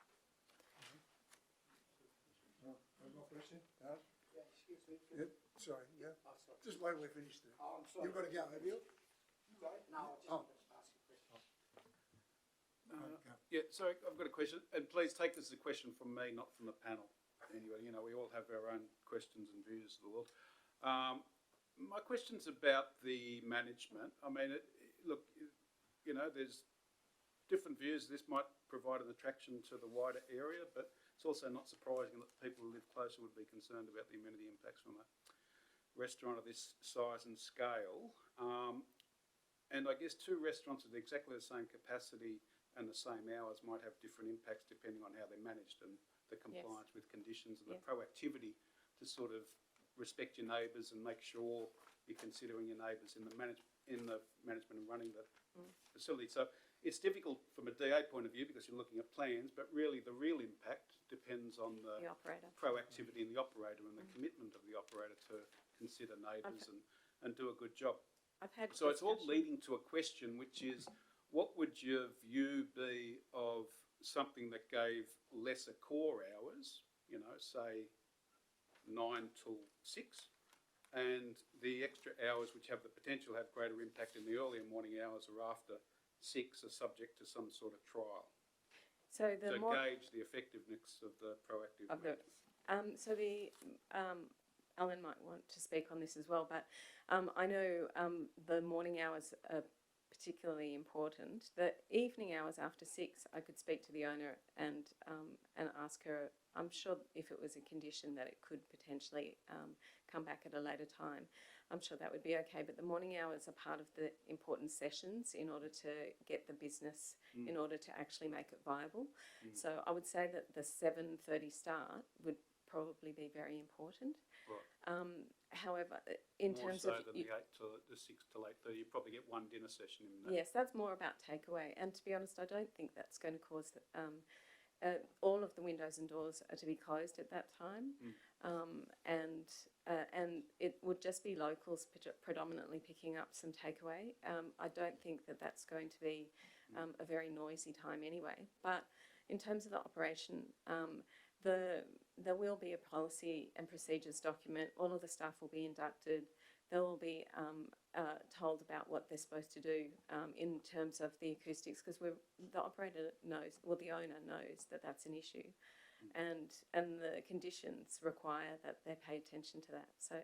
One more question? No? Yeah, sorry, yeah. Just wait till we're finished there. You've got to go, have you? Oh. Yeah, sorry, I've got a question, and please take this as a question from me, not from the panel. Anyway, you know, we all have our own questions and views of the world. My question's about the management. I mean, look, you know, there's different views. This might provide an attraction to the wider area, but it's also not surprising that people who live closer would be concerned about the amenity impacts from a restaurant of this size and scale. And I guess two restaurants with exactly the same capacity and the same hours might have different impacts depending on how they're managed and the compliance with conditions and the proactivity to sort of respect your neighbours and make sure you're considering your neighbours in the management and running the facility. So it's difficult from a DA point of view because you're looking at plans, but really the real impact depends on the operator. proactivity in the operator and the commitment of the operator to consider neighbours and do a good job. So it's all leading to a question, which is, what would your view be of something that gave lesser core hours, you know, say 9 till 6, and the extra hours which have the potential to have greater impact in the earlier morning hours or after 6 are subject to some sort of trial. So gauge the effectiveness of the proactive management. Alan might want to speak on this as well, but I know the morning hours are particularly important. The evening hours after 6, I could speak to the owner and ask her. I'm sure if it was a condition that it could potentially come back at a later time, I'm sure that would be okay. But the morning hours are part of the important sessions in order to get the business, in order to actually make it viable. So I would say that the 7:30 start would probably be very important. Right. However, in more terms so of than the 6 till 8:30, you probably get one dinner session in that. yes, that's more about takeaway. And to be honest, I don't think that's going to cause all of the windows and doors are to be closed at that time, and it would just be locals predominantly picking up some takeaway. I don't think that that's going to be a very noisy time anyway. But in terms of the operation, there will be a policy and procedures document. All of the staff will be inducted. They will be told about what they're supposed to do in terms of the acoustics, because the operator knows, well, the owner knows that that's an issue, and the conditions require that they pay attention to that. So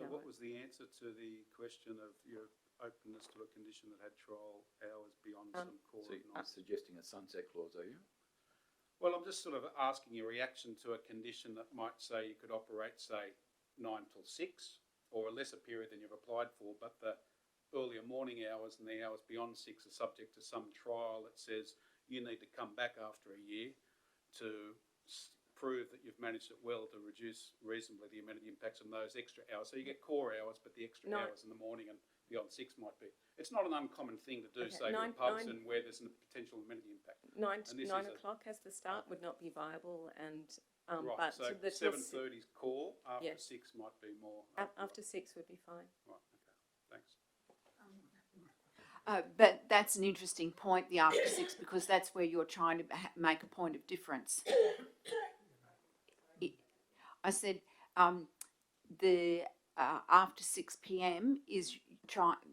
what was the answer to the question of your openness to a condition that had trial hours beyond some core? So you're suggesting a sunset clause, are you? Well, I'm just sort of asking your reaction to a condition that might say you could operate, say, 9 till 6, or a lesser period than you've applied for, but the earlier morning hours and the hours beyond 6 are subject to some trial that says you need to come back after a year to prove that you've managed it well to reduce reasonably the amenity impacts on those extra hours. So you get core hours, but the extra hours in the morning and beyond 6 might be. It's not an uncommon thing to do, say, to pubs and where there's a potential amenity impact. 9 o'clock as the start would not be viable, and right, but so the 7:30 is core, after yes. 6 might be more. After 6 would be fine. Right, okay, thanks. But that's an interesting point, the after 6, because that's where you're trying to make a point of difference. I said the after 6 p.m.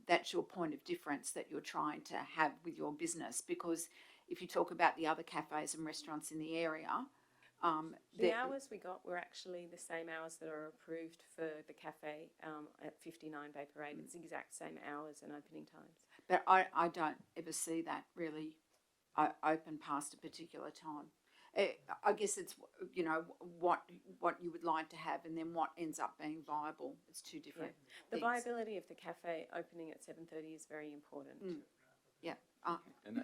that's your point of difference that you're trying to have with your business, because if you talk about the other cafes and restaurants in the area, the hours we got were actually the same hours that are approved for the cafe at 59 Bay Parade. It's the exact same hours and opening times. But I don't ever see that really open past a particular time. I guess it's, you know, what you would like to have and then what ends up being viable. It's two different The things. viability of the cafe opening at 7:30 is very important. Yeah. And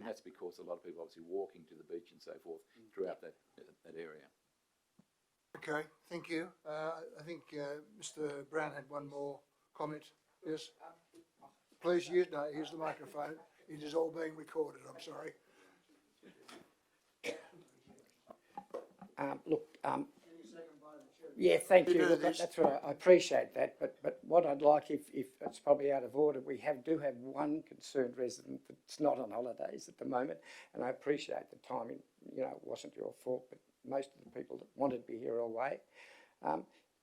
that's because a lot of people obviously walking to the beach and so forth throughout that area. Okay, thank you. I think Mr. Brown had one more comment. Yes? Please use the microphone. It is all being recorded, I'm sorry. Look, yeah, thank you. Look, that's right. I appreciate that. But what I'd like, if it's probably out of order, we do have one concerned resident that's not on holidays at the moment, and I appreciate the timing. You know, it wasn't your fault, but most of the people that wanted to be here are away.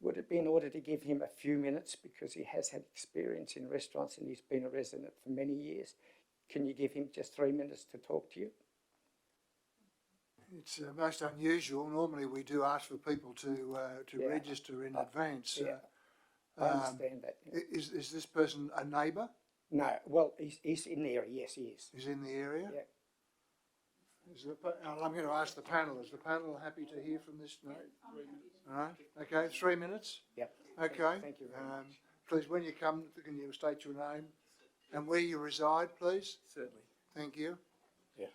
Would it be in order to give him a few minutes, because he has had experience in restaurants and he's been a resident for many years? Can you give him just 3 minutes to talk to you? It's most unusual. Normally we do ask for people to Yeah. register in advance. Yeah, I understand that. Yeah. Is this person a neighbour? No, well, he's in the area. Yes, he is. Is in the area? Yeah. I'm going to ask the panel. Is the panel happy to hear from this? No? All right. Okay, 3 minutes? Yep. Okay. Thank you very much. Please, when you come, can you state your name and where you reside, please? Certainly. Thank you. Yeah.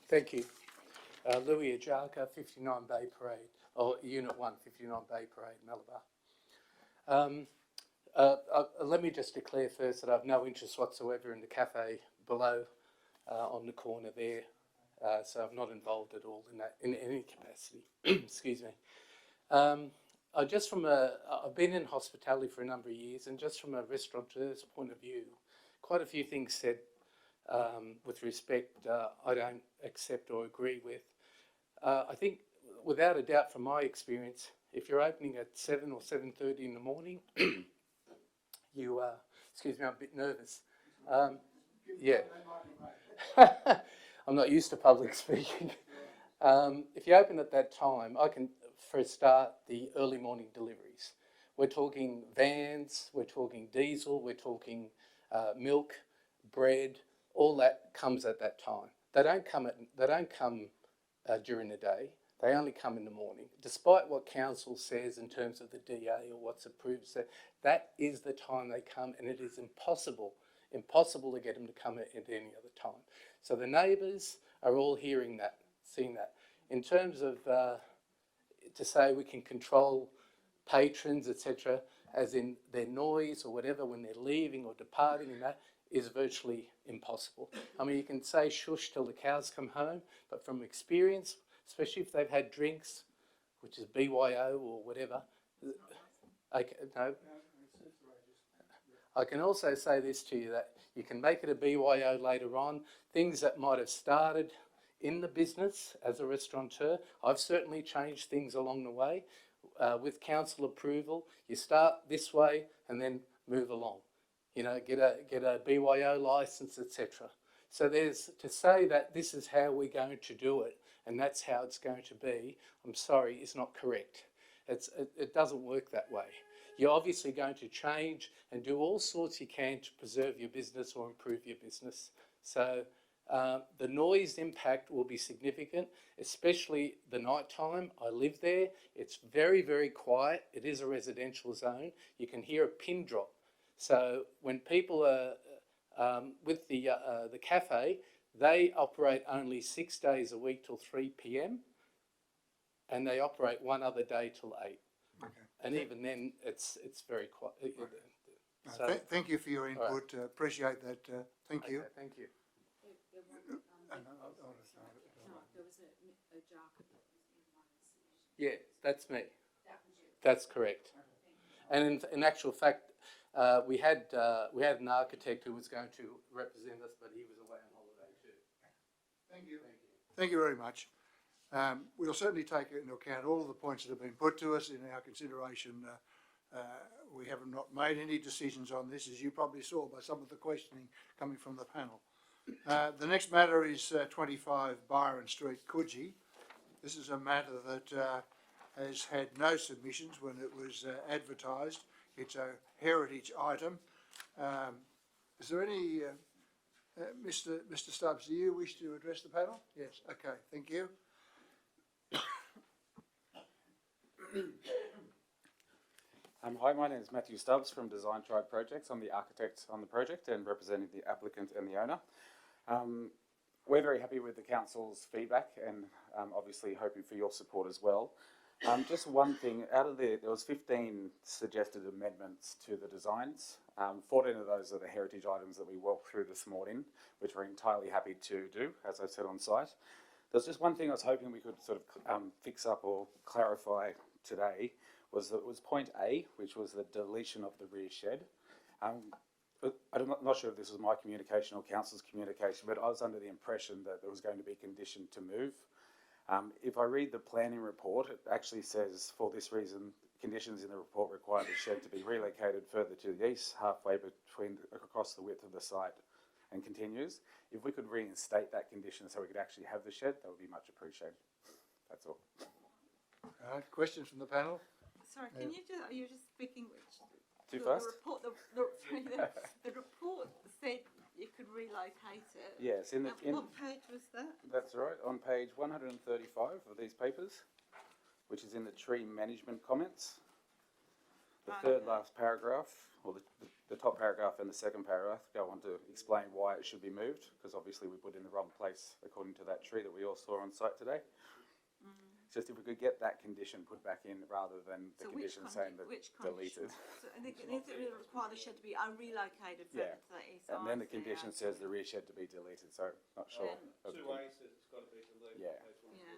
Thank you. Louis Ajaka, 59 Bay Parade, or Unit 1, 59 Bay Parade, Malabar. Let me just declare first that I have no interest whatsoever in the cafe below on the corner there, so I'm not involved at all in that in any capacity. Excuse me. I've been in hospitality for a number of years, and just from a restaurateur's point of view, quite a few things said with respect I don't accept or agree with. I think, without a doubt, from my experience, if you're opening at 7 or 7:30 in the morning, you excuse me, I'm a bit nervous. Yeah, I'm not used to public speaking. If you open at that time, I can, for a start, the early morning deliveries. We're talking vans, we're talking diesel, we're talking milk, bread. All that comes at that time. They don't come during the day. They only come in the morning. Despite what council says in terms of the DA or what's approved, that is the time they come, and it is impossible to get them to come at any other time. So the neighbours are all hearing that, seeing that. In terms of to say we can control patrons, etc., as in their noise or whatever when they're leaving or departing, and that is virtually impossible. I mean, you can say shush till the cows come home, but from experience, especially if they've had drinks, which is BYO or whatever, no. I can also say this to you, that you can make it a BYO later on. Things that might have started in the business as a restaurateur, I've certainly changed things along the way. With council approval, you start this way and then move along. You know, get a BYO license, etc. So there's, to say that this is how we're going to do it and that's how it's going to be, I'm sorry, is not correct. It doesn't work that way. You're obviously going to change and do all sorts you can to preserve your business or improve your business. So the noise impact will be significant, especially the night time. I live there. It's very, very quiet. It is a residential zone. You can hear a pin drop. So when people are with the cafe, they operate only 6 days a week till 3 p.m. and they operate one other day till 8. Okay. And even then, it's very quiet. Okay. So, thank you for your input. Right. Appreciate that. Thank you. Okay, thank you. There was a Ajaka that was in one of the submissions. Yeah, that's me. That was you. That's correct. And in actual fact, we had an architect who was going to represent us, but he was away on holiday too. Thank you. Thank you very much. We'll certainly take into account all of the points that have been put to us in our consideration. We have not made any decisions on this, as you probably saw by some of the questioning coming from the panel. The next matter is 25 Byron Street, Coogee. This is a matter that has had no submissions when it was advertised. It's a heritage item. Is there any, Mr. Stubbs, do you wish to address the panel? Yes, okay, thank you. Hi, my name is Matthew Stubbs from Design Tribe Projects. I'm the architect on the project and representing the applicant and the owner. We're very happy with the council's feedback and obviously hoping for your support as well. Just one thing, there was 15 suggested amendments to the designs. 14 of those are the heritage items that we walked through this morning, which we're entirely happy to do, as I said on site. There's just one thing I was hoping we could sort of fix up or clarify today, was point A, which was the deletion of the rear shed. But I'm not sure if this was my communication or council's communication, but I was under the impression that there was going to be conditioned to move. If I read the planning report, it actually says, for this reason, conditions in the report require the shed to be relocated further to the east, halfway across the width of the site, and continues. If we could reinstate that condition so we could actually have the shed, that would be much appreciated. That's all. All right, questions from the panel? Sorry, can you just, you're just speaking Too fast? The report said you could relocate it. Yes, What page was that? That's right, on page 135 of these papers, which is in the tree management comments. The third last paragraph, or the top paragraph and the second paragraph go on to explain why it should be moved, because obviously we put it in the wrong place according to that tree that we all saw on site today. Just if we could get that condition put back in rather than the condition saying that deleted. So I think it require the shed to be relocated further to the east. And then the condition says the rear shed to be deleted, so not sure. of 2A says it's got to be deleted. Yeah.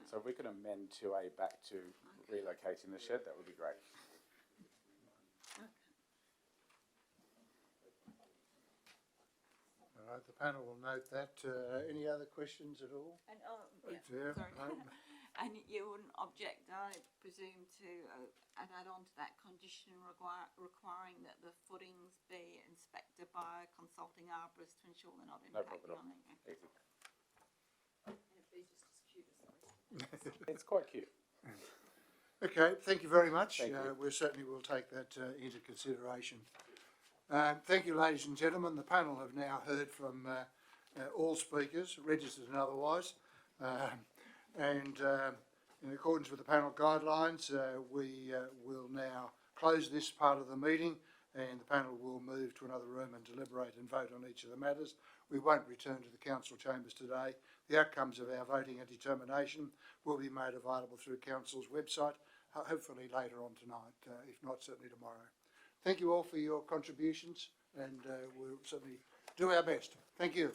So if we could amend 2A back to relocating the shed, that would be great. All right, the panel will note that. Any other questions at all? And, Yeah, sorry. no. And you wouldn't object, I presume, to add on to that condition requiring that the footings be inspected by a consulting arborist to ensure they're not No problem impacting at all. on anything. Easy. And it be just as cute as those. It's quite cute. Okay, thank you very much. Thank you. We certainly will take that into consideration. Thank you, ladies and gentlemen. The panel have now heard from all speakers, registered and otherwise. In accordance with the panel guidelines, we will now close this part of the meeting, and the panel will move to another room and deliberate and vote on each of the matters. We won't return to the council chambers today. The outcomes of our voting and determination will be made available through council's website, hopefully later on tonight, if not certainly tomorrow. Thank you all for your contributions, and we'll certainly do our best. Thank you.